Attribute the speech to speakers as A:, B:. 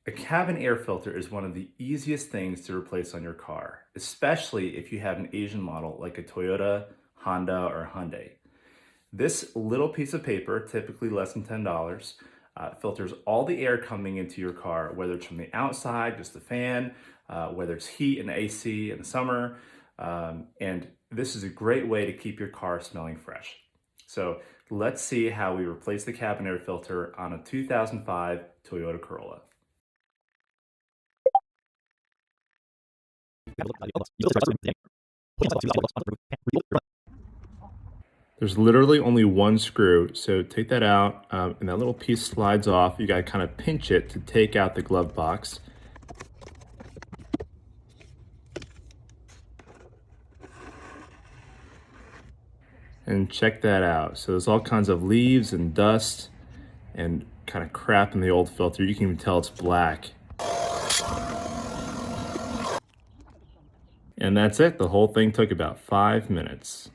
A: A cabin air filter is one of the easiest things to replace on your car, especially if you have an Asian model like a Toyota, Honda, or Hyundai. This little piece of paper, typically less than $10, filters all the air coming into your car, whether it's from the outside, just the fan, whether it's heat and AC in the summer. And this is a great way to keep your car smelling fresh. So let's see how we replace the cabin air filter on a 2005 Toyota Corolla. There's literally only one screw, so take that out, and that little piece slides off. You gotta kind of pinch it to take out the glove box. And check that out. So there's all kinds of leaves and dust and kind of crap in the old filter. You can even tell it's black. And that's it. The whole thing took about 5 minutes.